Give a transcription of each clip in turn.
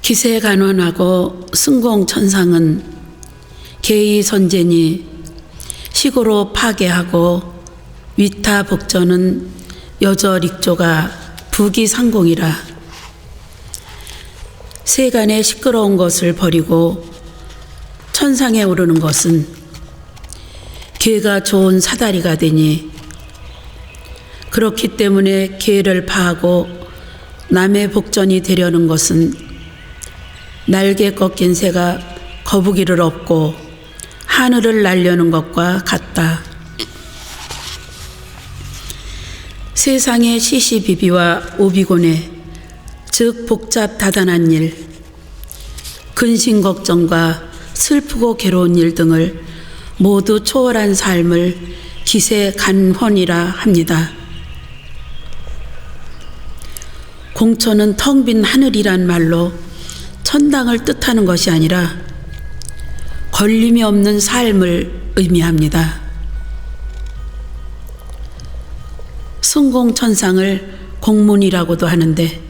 기세간원하고 승공천상은 계의선제니 시고로 파괴하고 위타복전은 여저릭조가 부기상공이라. 세간의 시끄러운 것을 버리고 천상에 오르는 것은 계가 좋은 사다리가 되니, 그렇기 때문에 계를 파하고 남의 복전이 되려는 것은 날개 꺾인 새가 거북이를 업고 하늘을 날려는 것과 같다. 세상의 시시비비와 오비고뇌, 즉 복잡 다단한 일, 근심 걱정과 슬프고 괴로운 일 등을 모두 초월한 삶을 기세간헌이라 합니다. 공천은 텅 빈 하늘이란 말로 천당을 뜻하는 것이 아니라 걸림이 없는 삶을 의미합니다. 승공천상을 공문이라고도 하는데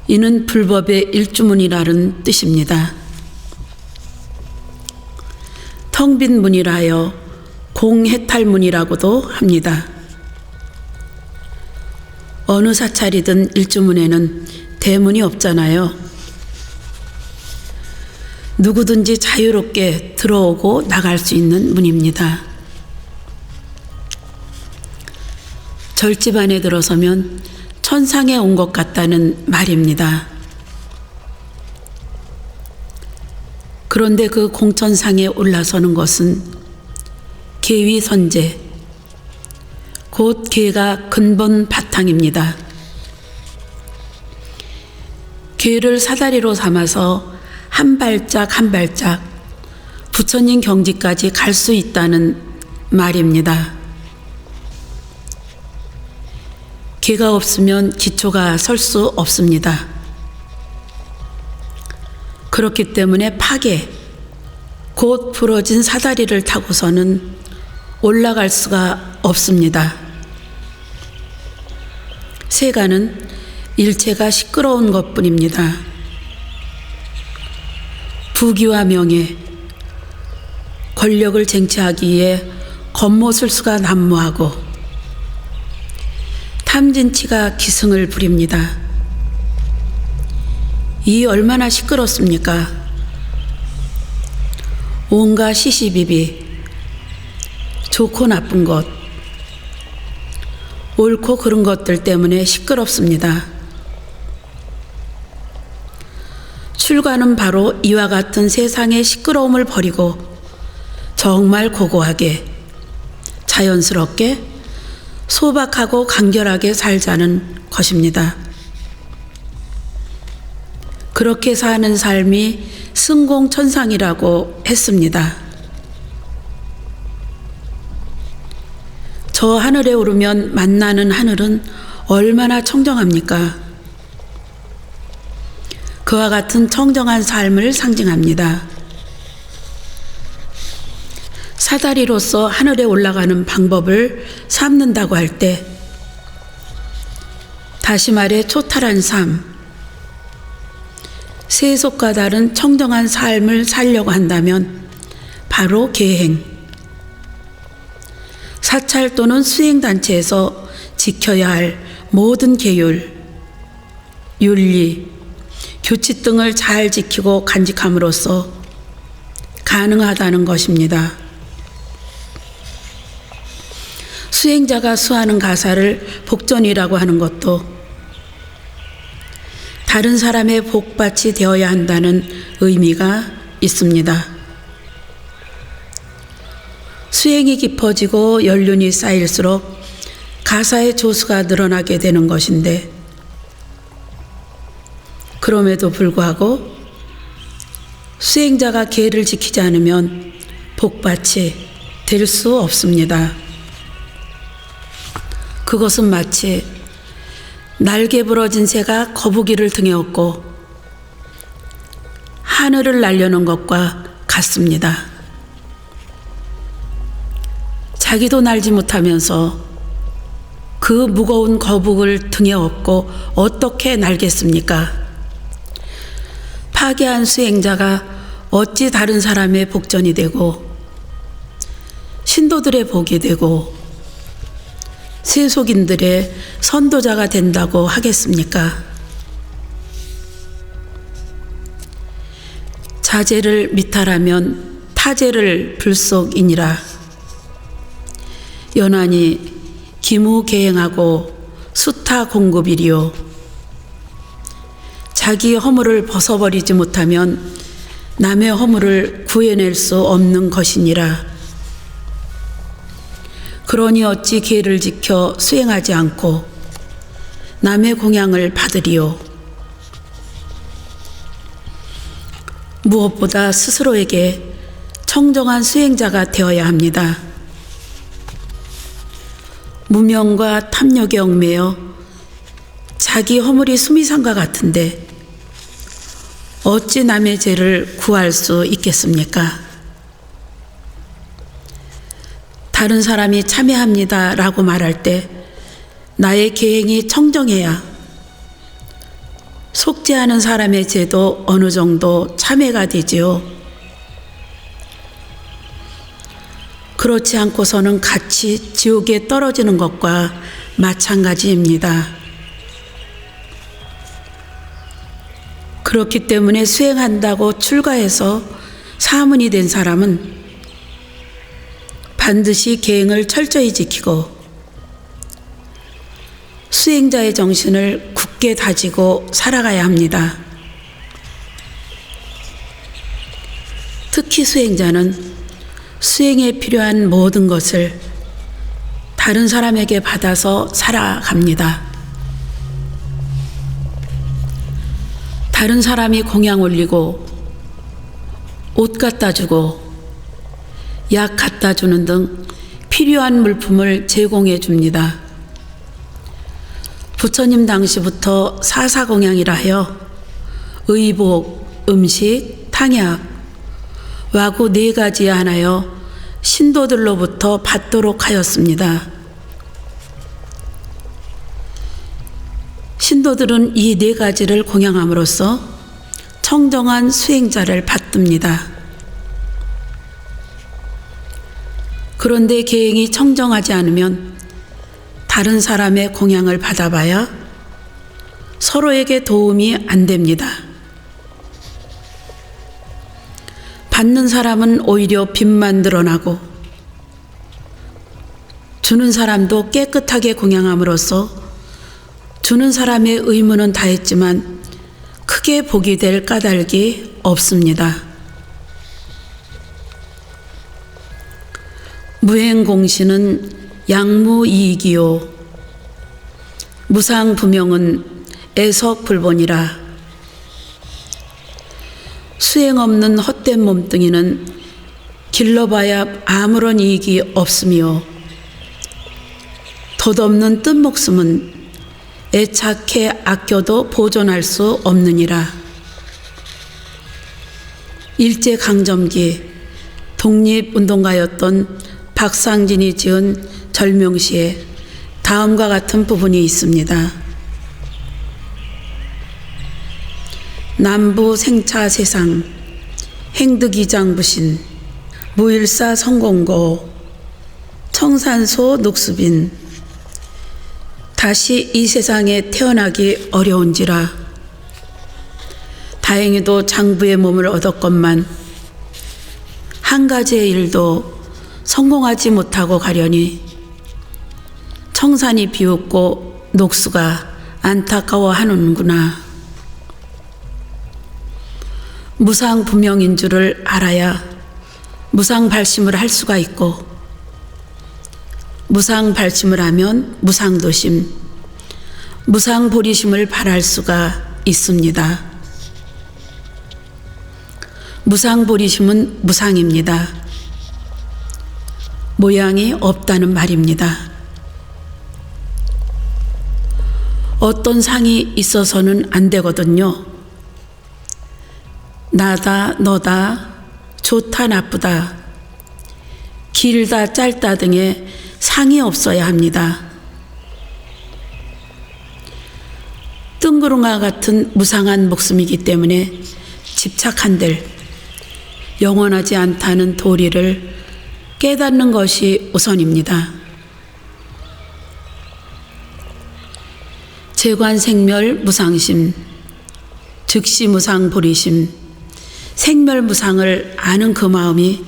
이는 불법의 일주문이라는 뜻입니다. 텅 빈 문이라 하여 공해탈문이라고도 합니다. 어느 사찰이든 일주문에는 대문이 없잖아요. 누구든지 자유롭게 들어오고 나갈 수 있는 문입니다. 절집 안에 들어서면 천상에 온 것 같다는 말입니다. 그런데 그 공천상에 올라서는 것은 계위선제, 곧 계가 근본 바탕입니다. 계를 사다리로 삼아서 한 발짝 한 발짝 부처님 경지까지 갈 수 있다는 말입니다. 계가 없으면 기초가 설 수 없습니다. 그렇기 때문에 파괴, 곧 부러진 사다리를 타고서는 올라갈 수가 없습니다. 세간은 일체가 시끄러운 것뿐입니다. 부귀와 명예, 권력을 쟁취하기 위해 겉모술수가 난무하고 탐진치가 기승을 부립니다. 이 얼마나 시끄럽습니까? 온갖 시시비비, 좋고 나쁜 것, 옳고 그른 것들 때문에 시끄럽습니다. 출가는 바로 이와 같은 세상의 시끄러움을 버리고 정말 고고하게, 자연스럽게, 소박하고 간결하게 살자는 것입니다. 그렇게 사는 삶이 승공천상이라고 했습니다. 저 하늘에 오르면 만나는 하늘은 얼마나 청정합니까? 그와 같은 청정한 삶을 상징합니다. 사다리로서 하늘에 올라가는 방법을 삼는다고 할 때, 다시 말해 초탈한 삶, 세속과 다른 청정한 삶을 살려고 한다면 바로 계행, 사찰 또는 수행단체에서 지켜야 할 모든 계율, 윤리, 규칙 등을 잘 지키고 간직함으로써 가능하다는 것입니다. 수행자가 수하는 가사를 복전이라고 하는 것도 다른 사람의 복밭이 되어야 한다는 의미가 있습니다. 수행이 깊어지고 연륜이 쌓일수록 가사의 조수가 늘어나게 되는 것인데, 그럼에도 불구하고 수행자가 계를 지키지 않으면 복밭이 될 수 없습니다. 그것은 마치 날개 부러진 새가 거북이를 등에 업고 하늘을 날려는 것과 같습니다. 자기도 날지 못하면서 그 무거운 거북을 등에 업고 어떻게 날겠습니까? 파괴한 수행자가 어찌 다른 사람의 복전이 되고 신도들의 복이 되고 세속인들의 선도자가 된다고 하겠습니까? 자재를 미탈하면 타재를 불속이니라. 연하니 기무계행하고 수타공급이리요. 자기 허물을 벗어버리지 못하면 남의 허물을 구해낼 수 없는 것이니라. 그러니 어찌 계를 지켜 수행하지 않고 남의 공양을 받으리요. 무엇보다 스스로에게 청정한 수행자가 되어야 합니다. 무명과 탐욕에 얽매여 자기 허물이 수미산과 같은데 어찌 남의 죄를 구할 수 있겠습니까? 다른 사람이 참회합니다 라고 말할 때 나의 계행이 청정해야 속지 않은 사람의 죄도 어느 정도 참회가 되지요. 그렇지 않고서는 같이 지옥에 떨어지는 것과 마찬가지입니다. 그렇기 때문에 수행한다고 출가해서 사문이 된 사람은 반드시 계행을 철저히 지키고 수행자의 정신을 굳게 다지고 살아가야 합니다. 특히 수행자는 수행에 필요한 모든 것을 다른 사람에게 받아서 살아갑니다. 다른 사람이 공양 올리고 옷 갖다 주고 약 갖다 주는 등 필요한 물품을 제공해 줍니다. 부처님 당시부터 사사공양이라 하여 의복, 음식, 탕약, 와구 4가지에 한하여 신도들로부터 받도록 하였습니다. 신도들은 이 4가지를 공양함으로써 청정한 수행자를 받듭니다. 그런데 계행이 청정하지 않으면 다른 사람의 공양을 받아봐야 서로에게 도움이 안 됩니다. 받는 사람은 오히려 빚만 늘어나고 주는 사람도 깨끗하게 공양함으로써 주는 사람의 의무는 다했지만 크게 복이 될 까닭이 없습니다. 무행공시는 양무이익이요 무상부명은 애석불본이라. 수행 없는 헛된 몸뚱이는 길러봐야 아무런 이익이 없으며 덧없는 뜬목숨은 애착해 아껴도 보존할 수 없느니라. 일제강점기 독립운동가였던 박상진이 지은 절명시에 다음과 같은 부분이 있습니다. 남부 생차 세상 행득이장부신 무일사 성공고 청산소 녹수빈 다시 이 세상에 태어나기 어려운지라. 다행히도 장부의 몸을 얻었건만 한 가지의 일도 성공하지 못하고 가려니 청산이 비웃고 녹수가 안타까워하는구나. 무상부명인 줄을 알아야 무상발심을 할 수가 있고 무상발심을 하면 무상도심, 무상보리심을 바랄 수가 있습니다. 무상보리심은 무상입니다. 모양이 없다는 말입니다. 어떤 상이 있어서는 안 되거든요. 나다, 너다, 좋다, 나쁘다, 길다, 짧다 등의 상이 없어야 합니다. 뜬구름과 같은 무상한 목숨이기 때문에 집착한들 영원하지 않다는 도리를 깨닫는 것이 우선입니다. 재관생멸 무상심, 즉시무상 보리심, 생멸무상을 아는 그 마음이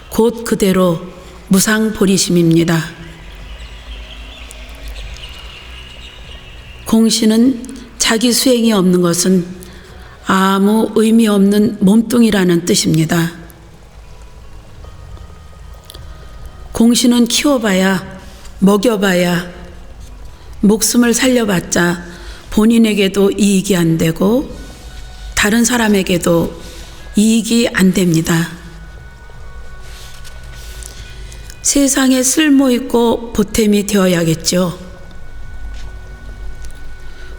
곧 그대로 무상보리심입니다. 공신은 자기 수행이 없는 것은 아무 의미 없는 몸뚱이라는 뜻입니다. 공신은 키워봐야, 먹여봐야, 목숨을 살려봤자 본인에게도 이익이 안 되고 다른 사람에게도 이익이 안 됩니다. 세상에 쓸모있고 보탬이 되어야겠죠.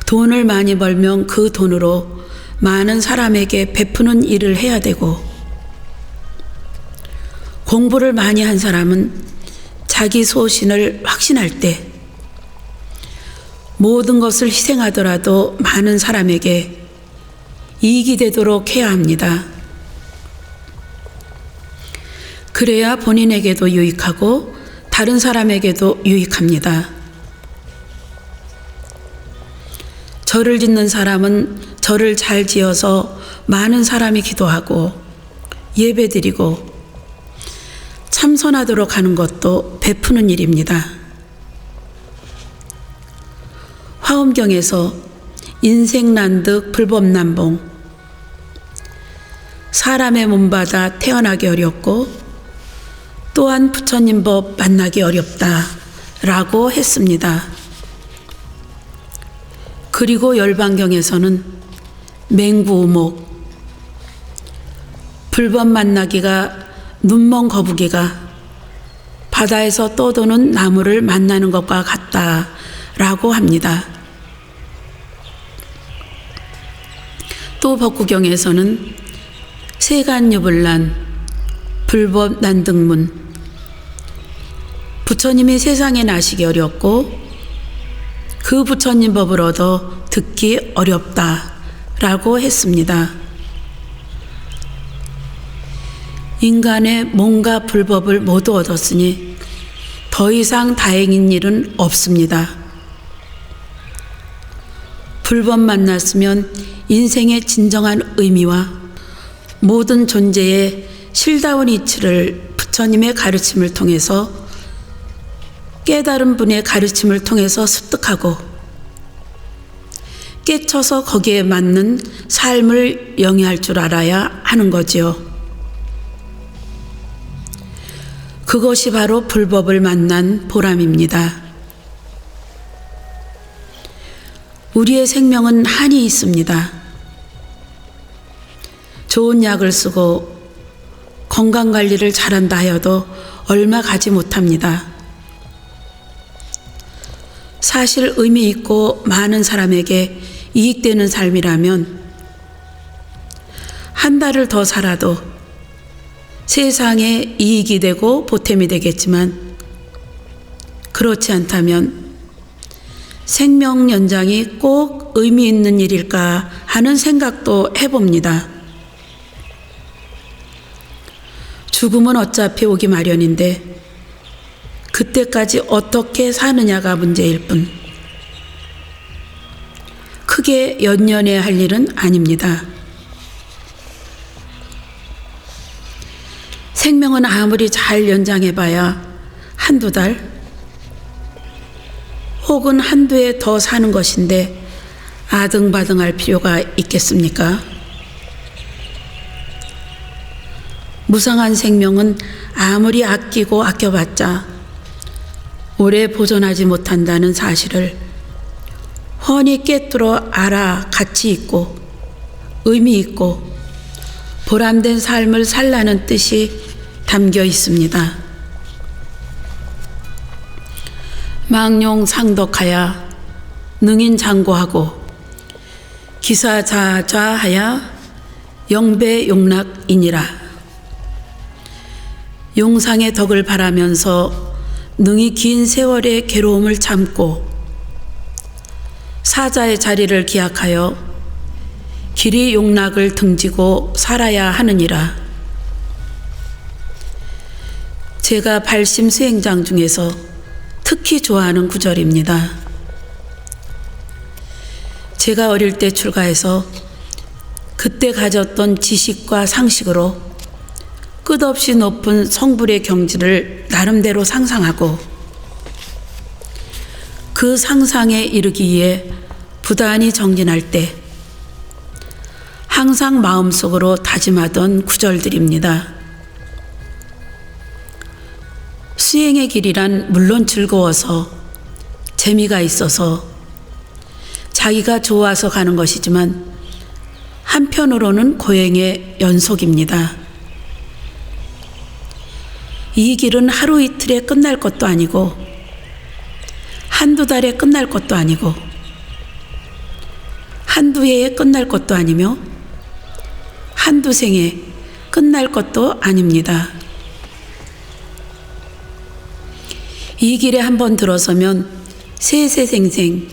돈을 많이 벌면 그 돈으로 많은 사람에게 베푸는 일을 해야 되고, 공부를 많이 한 사람은 자기 소신을 확신할 때 모든 것을 희생하더라도 많은 사람에게 이익이 되도록 해야 합니다. 그래야 본인에게도 유익하고 다른 사람에게도 유익합니다. 절을 짓는 사람은 절을 잘 지어서 많은 사람이 기도하고 예배드리고 참선하도록 하는 것도 베푸는 일입니다. 화엄경에서 인생난득 불법난봉, 사람의 몸받아 태어나기 어렵고 또한 부처님 법 만나기 어렵다라고 했습니다. 그리고 열반경에서는 맹구우목, 불법 만나기가 눈먼 거북이가 바다에서 떠도는 나무를 만나는 것과 같다라고 합니다. 또 법구경에서는 세간유불난, 불법 난등문, 부처님이 세상에 나시기 어렵고 그 부처님 법을 얻어 듣기 어렵다라고 했습니다. 인간의 몸과 불법을 모두 얻었으니 더 이상 다행인 일은 없습니다. 불법 만났으면 인생의 진정한 의미와 모든 존재의 실다운 이치를 부처님의 가르침을 통해서, 깨달은 분의 가르침을 통해서 습득하고 깨쳐서 거기에 맞는 삶을 영위할 줄 알아야 하는 거지요. 그것이 바로 불법을 만난 보람입니다. 우리의 생명은 한이 있습니다. 좋은 약을 쓰고 건강관리를 잘한다 하여도 얼마 가지 못합니다. 사실 의미 있고 많은 사람에게 이익되는 삶이라면 한 달을 더 살아도 세상에 이익이 되고 보탬이 되겠지만, 그렇지 않다면 생명 연장이 꼭 의미 있는 일일까 하는 생각도 해봅니다. 죽음은 어차피 오기 마련인데 그때까지 어떻게 사느냐가 문제일 뿐, 크게 연연해야 할 일은 아닙니다. 생명은 아무리 잘 연장해봐야 한두 달 혹은 한두 해 더 사는 것인데 아등바등할 필요가 있겠습니까? 무상한 생명은 아무리 아끼고 아껴봤자 오래 보존하지 못한다는 사실을 훤히 꿰뚫어 알아 가치 있고 의미 있고 보람된 삶을 살라는 뜻이 담겨 있습니다. 망용상덕하야 능인장고하고 기사자좌하야 영배용락이니라. 용상의 덕을 바라면서 능히 긴 세월의 괴로움을 참고 사자의 자리를 기약하여 길이 용락을 등지고 살아야 하느니라. 제가 발심 수행장 중에서 특히 좋아하는 구절입니다. 제가 어릴 때 출가해서 그때 가졌던 지식과 상식으로 끝없이 높은 성불의 경지를 나름대로 상상하고 그 상상에 이르기 위해 부단히 정진할 때 항상 마음속으로 다짐하던 구절들입니다. 수행의 길이란 물론 즐거워서 재미가 있어서 자기가 좋아서 가는 것이지만 한편으로는 고행의 연속입니다. 이 길은 하루 이틀에 끝날 것도 아니고 한두 달에 끝날 것도 아니고 한두 해에 끝날 것도 아니며 한두 생에 끝날 것도 아닙니다. 이 길에 한번 들어서면 세세생생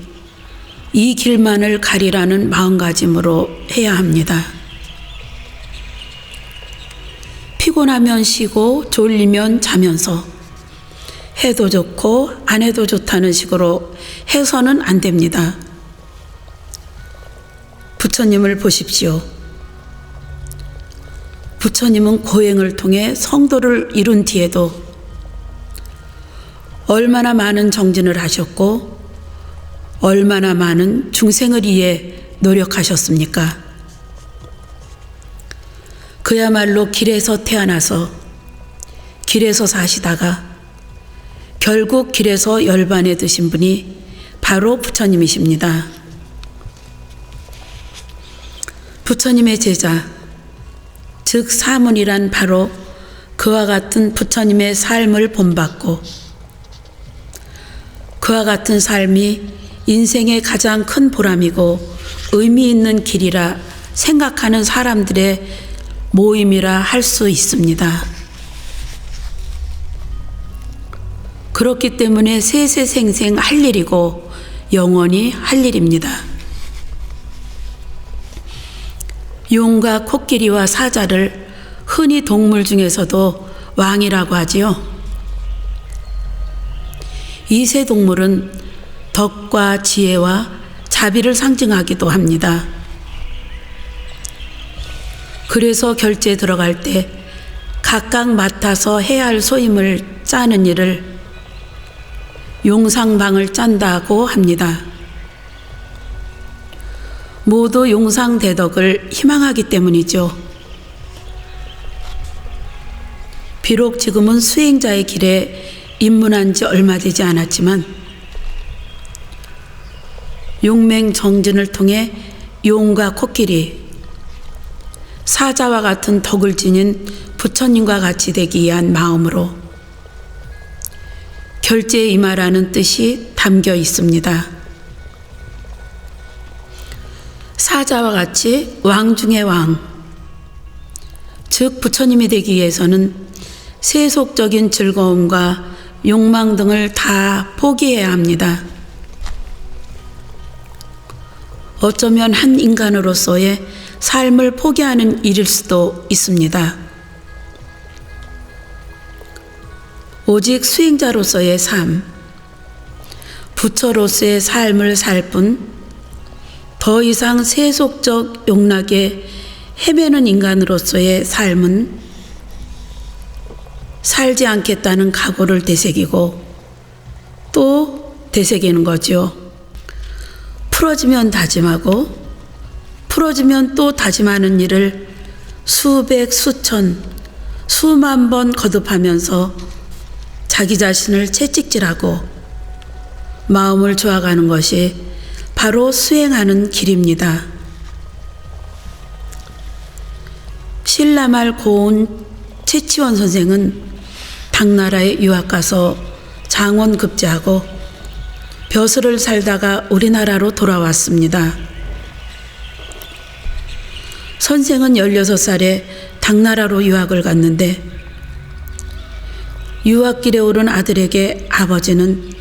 이 길만을 가리라는 마음가짐으로 해야 합니다. 피곤하면 쉬고 졸리면 자면서 해도 좋고 안 해도 좋다는 식으로 해서는 안 됩니다. 부처님을 보십시오. 부처님은 고행을 통해 성도를 이룬 뒤에도 얼마나 많은 정진을 하셨고 얼마나 많은 중생을 위해 노력하셨습니까? 그야말로 길에서 태어나서 길에서 사시다가 결국 길에서 열반에 드신 분이 바로 부처님이십니다. 부처님의 제자, 즉 사문이란 바로 그와 같은 부처님의 삶을 본받고 그와 같은 삶이 인생의 가장 큰 보람이고 의미 있는 길이라 생각하는 사람들의 모임이라 할 수 있습니다. 그렇기 때문에 세세생생 할 일이고 영원히 할 일입니다. 용과 코끼리와 사자를 흔히 동물 중에서도 왕이라고 하지요. 이 세 동물은 덕과 지혜와 자비를 상징하기도 합니다. 그래서 결제에 들어갈 때 각각 맡아서 해야 할 소임을 짜는 일을 용상방을 짠다고 합니다. 모두 용상대덕을 희망하기 때문이죠. 비록 지금은 수행자의 길에 입문한 지 얼마 되지 않았지만 용맹 정진을 통해 용과 코끼리, 사자와 같은 덕을 지닌 부처님과 같이 되기 위한 마음으로 결제에 임하라는 뜻이 담겨 있습니다. 사자와 같이 왕 중의 왕, 즉 부처님이 되기 위해서는 세속적인 즐거움과 욕망 등을 다 포기해야 합니다. 어쩌면 한 인간으로서의 삶을 포기하는 일일 수도 있습니다. 오직 수행자로서의 삶, 부처로서의 삶을 살 뿐 더 이상 세속적 욕락에 헤매는 인간으로서의 삶은 살지 않겠다는 각오를 되새기고 또 되새기는 거죠. 풀어지면 다짐하고 풀어지면 또 다짐하는 일을 수백, 수천, 수만 번 거듭하면서 자기 자신을 채찍질하고 마음을 조아가는 것이 바로 수행하는 길입니다. 신라말 고은 최치원 선생은 당나라에 유학 가서 장원 급제하고 벼슬을 살다가 우리나라로 돌아왔습니다. 선생은 16살에 당나라로 유학을 갔는데 유학길에 오른 아들에게 아버지는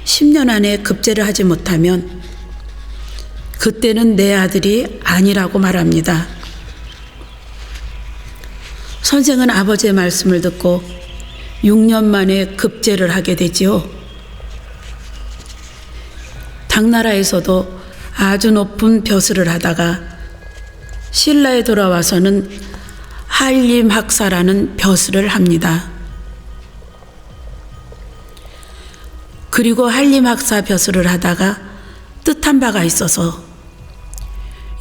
10년 안에 급제를 하지 못하면 그때는 내 아들이 아니라고 말합니다. 선생은 아버지의 말씀을 듣고 6년 만에 급제를 하게 되지요. 당나라에서도 아주 높은 벼슬을 하다가 신라에 돌아와서는 한림학사라는 벼슬을 합니다. 그리고 한림학사 벼슬을 하다가 뜻한 바가 있어서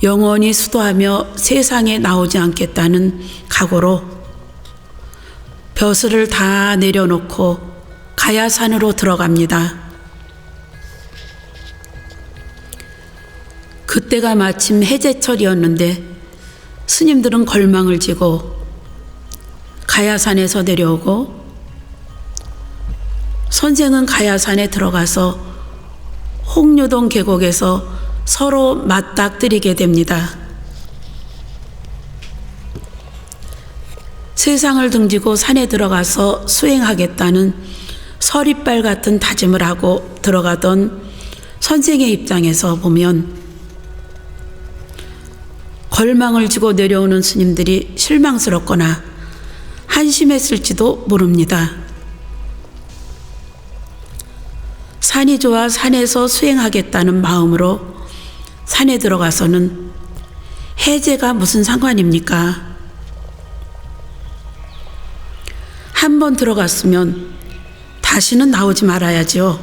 영원히 수도하며 세상에 나오지 않겠다는 각오로 벼슬을 다 내려놓고 가야산으로 들어갑니다. 그때가 마침 해제철이었는데 스님들은 걸망을 지고 가야산에서 내려오고 선생은 가야산에 들어가서 홍류동 계곡에서 서로 맞닥뜨리게 됩니다. 세상을 등지고 산에 들어가서 수행하겠다는 서리빨 같은 다짐을 하고 들어가던 선생의 입장에서 보면 걸망을 지고 내려오는 스님들이 실망스럽거나 한심했을지도 모릅니다. 산이 좋아 산에서 수행하겠다는 마음으로 산에 들어가서는 해제가 무슨 상관입니까? 한 번 들어갔으면 다시는 나오지 말아야죠.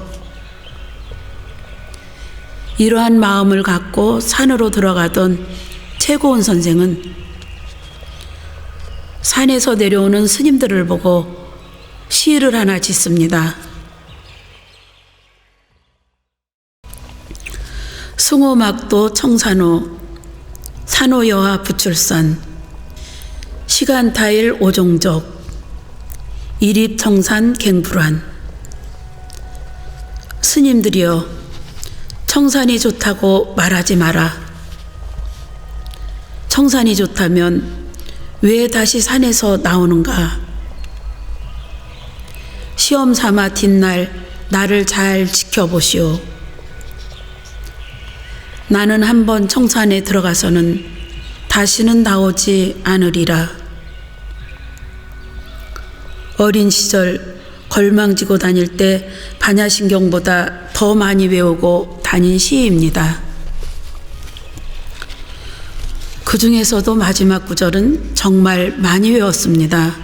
이러한 마음을 갖고 산으로 들어가던 최고원 선생은 산에서 내려오는 스님들을 보고 시를 하나 짓습니다. 숭호막도 청산호 산호여와 부출산 시간타일 오종적 이립청산 갱불환. 스님들이여, 청산이 좋다고 말하지 마라. 청산이 좋다면 왜 다시 산에서 나오는가? 시험 삼아 뒷날 나를 잘 지켜보시오. 나는 한번 청산에 들어가서는 다시는 나오지 않으리라. 어린 시절 걸망지고 다닐 때 반야신경보다 더 많이 외우고 다닌 시입니다. 그 중에서도 마지막 구절은 정말 많이 외웠습니다.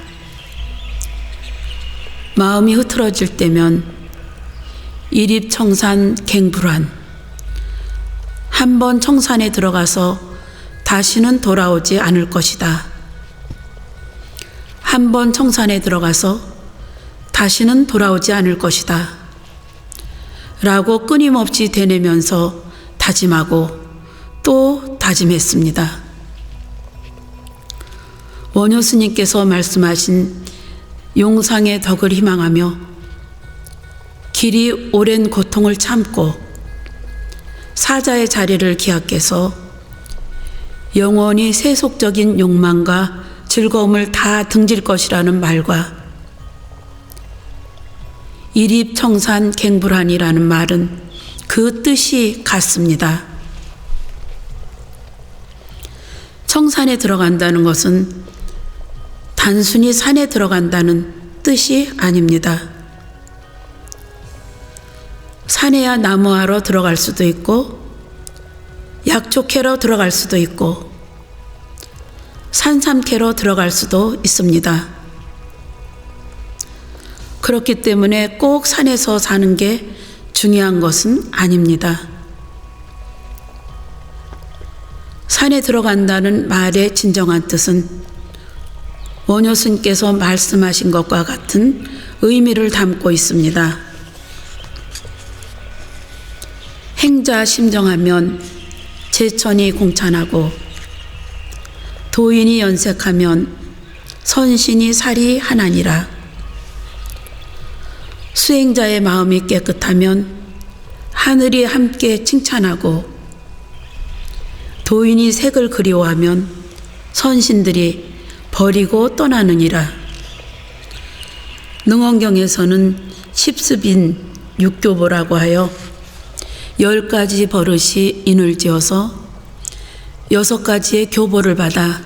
마음이 흐트러질 때면 이립청산 갱불환. 한번 청산에 들어가서 다시는 돌아오지 않을 것이다. 한번 청산에 들어가서 다시는 돌아오지 않을 것이다. 라고 끊임없이 되뇌면서 다짐하고 또 다짐했습니다. 원효 스님께서 말씀하신 용상의 덕을 희망하며 길이 오랜 고통을 참고 사자의 자리를 기약해서 영원히 세속적인 욕망과 즐거움을 다 등질 것이라는 말과 이립청산 갱불환이라는 말은 그 뜻이 같습니다. 청산에 들어간다는 것은 단순히 산에 들어간다는 뜻이 아닙니다. 산에야 나무하러 들어갈 수도 있고 약초 캐러 들어갈 수도 있고 산삼 캐러 들어갈 수도 있습니다. 그렇기 때문에 꼭 산에서 사는 게 중요한 것은 아닙니다. 산에 들어간다는 말의 진정한 뜻은 원효 스님께서 말씀하신 것과 같은 의미를 담고 있습니다. 행자 심정하면 제천이 공찬하고 도인이 연색하면 선신이 살이 하나니라. 수행자의 마음이 깨끗하면 하늘이 함께 칭찬하고 도인이 색을 그리워하면 선신들이 버리고 떠나느니라. 능원경에서는 십습인 육교보라고 하여 10가지 버릇이 인을 지어서 6가지의 교보를 받아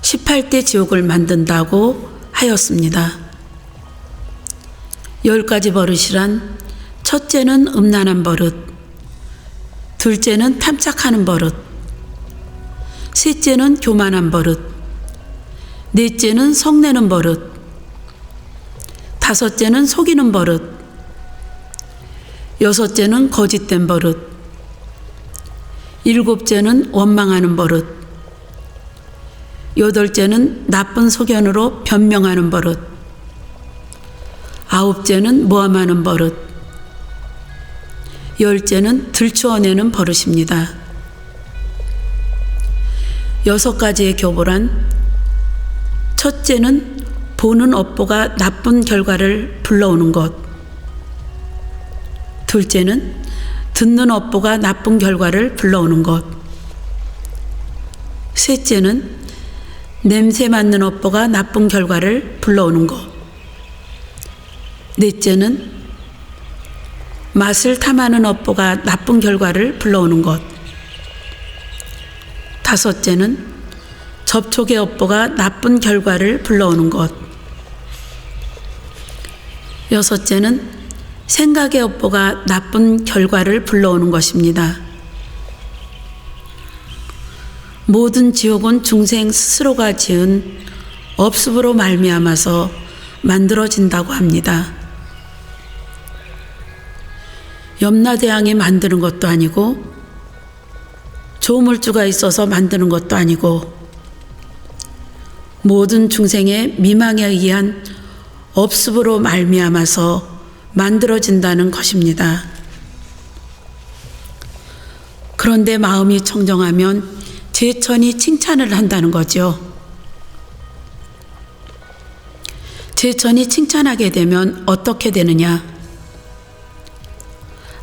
18대 지옥을 만든다고 하였습니다. 10가지 버릇이란 첫째는 음란한 버릇, 둘째는 탐착하는 버릇, 셋째는 교만한 버릇, 넷째는 성내는 버릇, 다섯째는 속이는 버릇, 여섯째는 거짓된 버릇, 일곱째는 원망하는 버릇, 여덟째는 나쁜 소견으로 변명하는 버릇, 아홉째는 모함하는 버릇, 열째는 들추어내는 버릇입니다. 6가지의 교보란 첫째는 보는 업보가 나쁜 결과를 불러오는 것, 둘째는 듣는 업보가 나쁜 결과를 불러오는 것, 셋째는 냄새 맡는 업보가 나쁜 결과를 불러오는 것, 넷째는 맛을 탐하는 업보가 나쁜 결과를 불러오는 것, 다섯째는 접촉의 업보가 나쁜 결과를 불러오는 것, 여섯째는 생각의 업보가 나쁜 결과를 불러오는 것입니다. 모든 지옥은 중생 스스로가 지은 업습으로 말미암아서 만들어진다고 합니다. 염라대왕이 만드는 것도 아니고 조물주가 있어서 만드는 것도 아니고 모든 중생의 미망에 의한 업습으로 말미암아서 만들어진다는 것입니다. 그런데 마음이 청정하면 제천이 칭찬을 한다는 거죠. 제천이 칭찬하게 되면 어떻게 되느냐?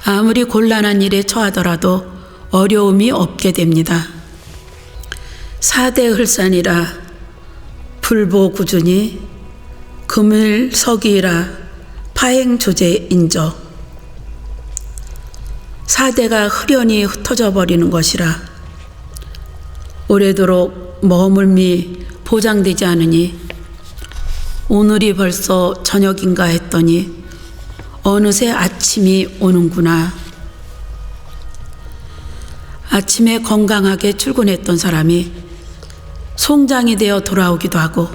아무리 곤란한 일에 처하더라도 어려움이 없게 됩니다. 4대 흘산이라 불보구준이 금일석이라 파행조제인저 4대가 흐련히 흩어져 버리는 것이라 오래도록 머물미 보장되지 않으니 오늘이 벌써 저녁인가 했더니 어느새 아침이 오는구나. 아침에 건강하게 출근했던 사람이 송장이 되어 돌아오기도 하고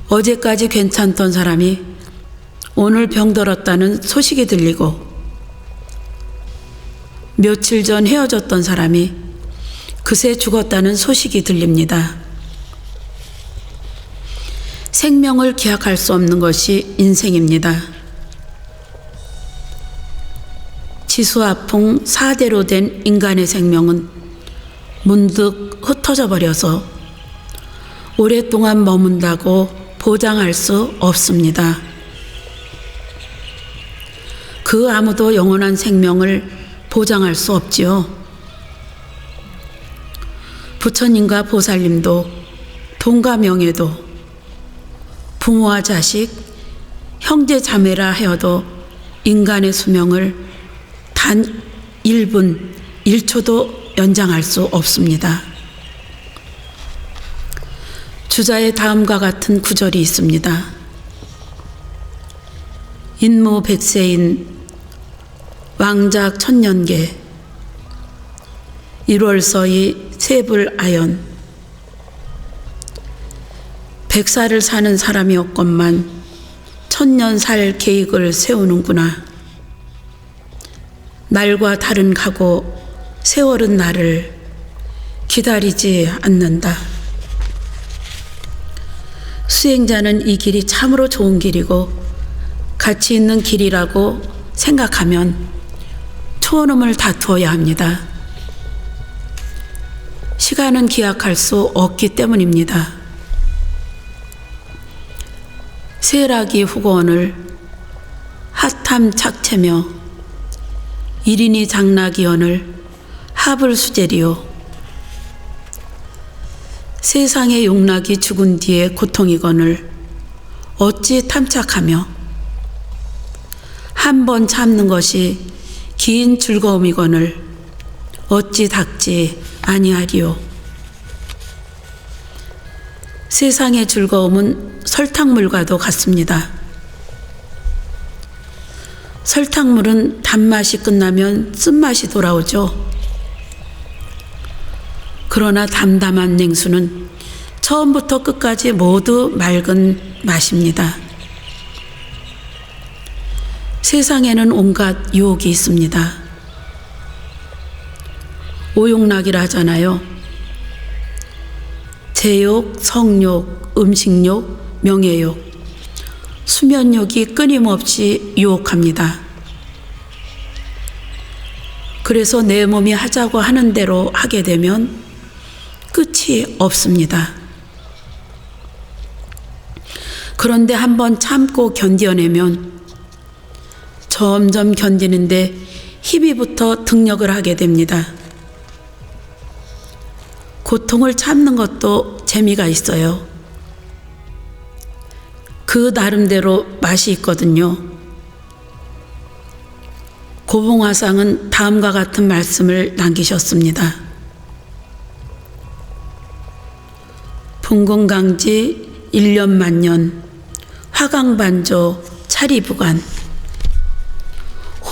어제까지 괜찮던 사람이 오늘 병들었다는 소식이 들리고 며칠 전 헤어졌던 사람이 그새 죽었다는 소식이 들립니다. 생명을 기약할 수 없는 것이 인생입니다. 지수아풍 4대로 된 인간의 생명은 문득 흩어져 버려서 오랫동안 머문다고 보장할 수 없습니다. 그 아무도 영원한 생명을 보장할 수 없지요. 부처님과 보살님도 돈과 명예도 부모와 자식, 형제 자매라 하여도 인간의 수명을 단 1분, 1초도 연장할 수 없습니다. 주자의 다음과 같은 구절이 있습니다. 인무 백세인 왕작 천년계 1월서이 세불아연 100살을 사는 사람이 없건만 1000년 살 계획을 세우는구나. 날과 달은 가고 세월은 나를 기다리지 않는다. 수행자는 이 길이 참으로 좋은 길이고 가치 있는 길이라고 생각하면 초원음을 다투어야 합니다. 시간은 기약할 수 없기 때문입니다. 세라기 후고원을 핫함 착채며 일인이 장락이언을 합을수제리요. 세상의 용락이 죽은 뒤에 고통이건을 어찌 탐착하며 한 번 참는 것이 긴 즐거움이거늘 어찌 닦지 아니하리요. 세상의 즐거움은 설탕물과도 같습니다. 설탕물은 단맛이 끝나면 쓴맛이 돌아오죠. 그러나 담담한 냉수는 처음부터 끝까지 모두 맑은 맛입니다. 세상에는 온갖 유혹이 있습니다. 오욕락이라 하잖아요. 제욕, 성욕, 음식욕, 명예욕, 수면욕이 끊임없이 유혹합니다. 그래서 내 몸이 하자고 하는 대로 하게 되면 끝이 없습니다. 그런데 한번 참고 견뎌내면 점점 견디는데 힘이 붙어 등력을 하게 됩니다. 고통을 참는 것도 재미가 있어요. 그 나름대로 맛이 있거든요. 고봉화상은 다음과 같은 말씀을 남기셨습니다. 풍궁강지 1년 만년 화강반조 차리부관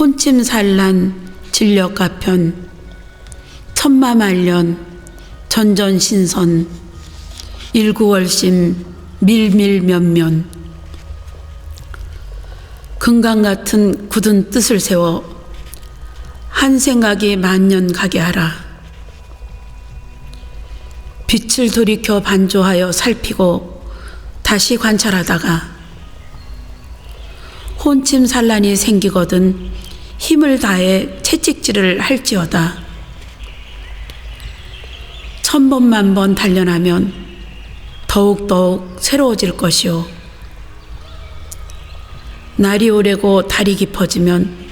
혼침산란 진력가편 천마말년 전전신선 일구월심 밀밀면면 금강 같은 굳은 뜻을 세워 한 생각이 만년 가게 하라. 빛을 돌이켜 반조하여 살피고 다시 관찰하다가 혼침산란이 생기거든 힘을 다해 채찍질을 할지어다. 1000번 만번 단련하면 더욱더욱 새로워질 것이요. 날이 오래고 달이 깊어지면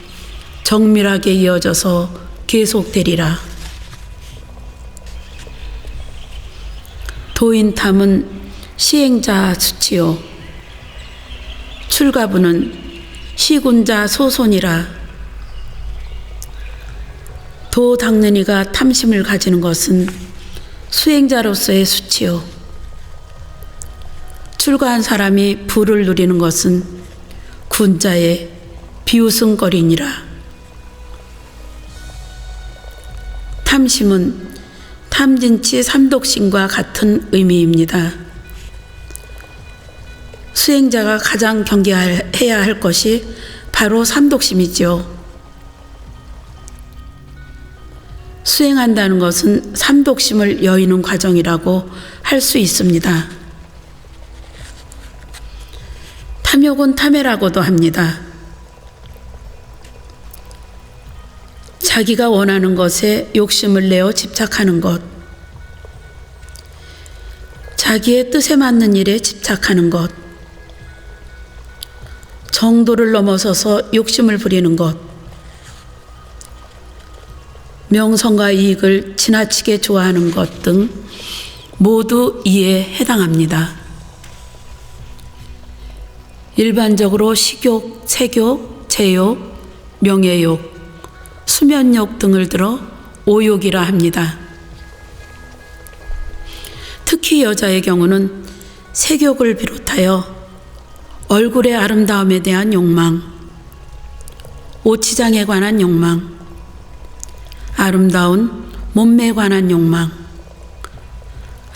정밀하게 이어져서 계속되리라. 도인탐은 시행자 수치요. 출가부는 시군자 소손이라. 도 닦는 이가 탐심을 가지는 것은 수행자로서의 수치요. 출가한 사람이 부를 누리는 것은 군자의 비웃음거리니라. 탐심은 탐진치 삼독심과 같은 의미입니다. 수행자가 가장 경계해야 할 것이 바로 삼독심이지요. 수행한다는 것은 삼독심을 여의는 과정이라고 할 수 있습니다. 탐욕은 탐해라고도 합니다. 자기가 원하는 것에 욕심을 내어 집착하는 것, 자기의 뜻에 맞는 일에 집착하는 것, 정도를 넘어서서 욕심을 부리는 것, 명성과 이익을 지나치게 좋아하는 것 등 모두 이에 해당합니다. 일반적으로 식욕, 색욕, 제욕, 명예욕, 수면욕 등을 들어 오욕이라 합니다. 특히 여자의 경우는 색욕을 비롯하여 얼굴의 아름다움에 대한 욕망, 오치장에 관한 욕망, 아름다운 몸매에 관한 욕망,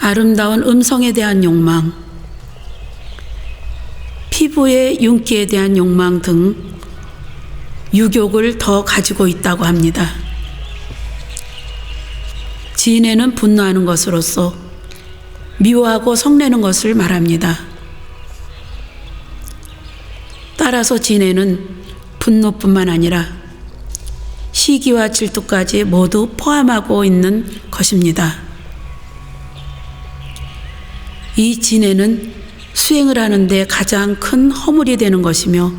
아름다운 음성에 대한 욕망, 피부의 윤기에 대한 욕망 등 유욕을 더 가지고 있다고 합니다. 진해는 분노하는 것으로서 미워하고 성내는 것을 말합니다. 따라서 진해는 분노뿐만 아니라 시기와 질투까지 모두 포함하고 있는 것입니다. 이 진해는 수행을 하는데 가장 큰 허물이 되는 것이며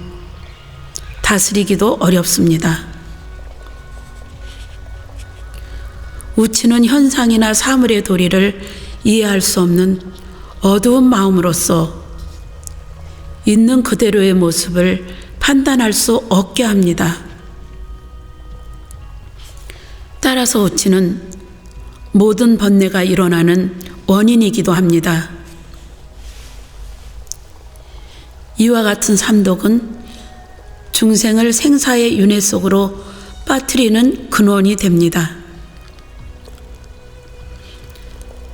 다스리기도 어렵습니다. 우치는 현상이나 사물의 도리를 이해할 수 없는 어두운 마음으로서 있는 그대로의 모습을 판단할 수 없게 합니다. 따라서 오치는 모든 번뇌가 일어나는 원인이기도 합니다. 이와 같은 삼독은 중생을 생사의 윤회 속으로 빠뜨리는 근원이 됩니다.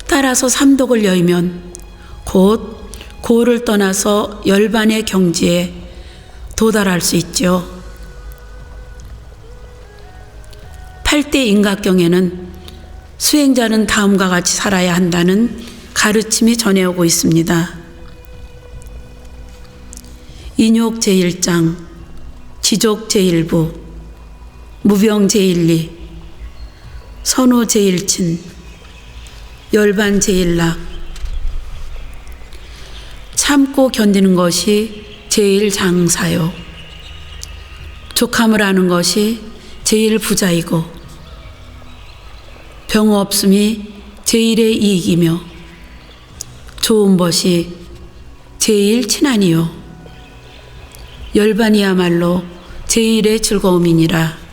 따라서 삼독을 여의면 곧 고를 떠나서 열반의 경지에 도달할 수 있죠. 8대 인각경에는 수행자는 다음과 같이 살아야 한다는 가르침이 전해오고 있습니다. 인욕 제1장, 지족 제1부, 무병 제1리, 선호 제1친, 열반 제1락. 참고 견디는 것이 제일 장사요. 족함을 아는 것이 제일 부자이고 병 없음이 제일의 이익이며 좋은 것이 제일 친하니요. 열반이야말로 제일의 즐거움이니라.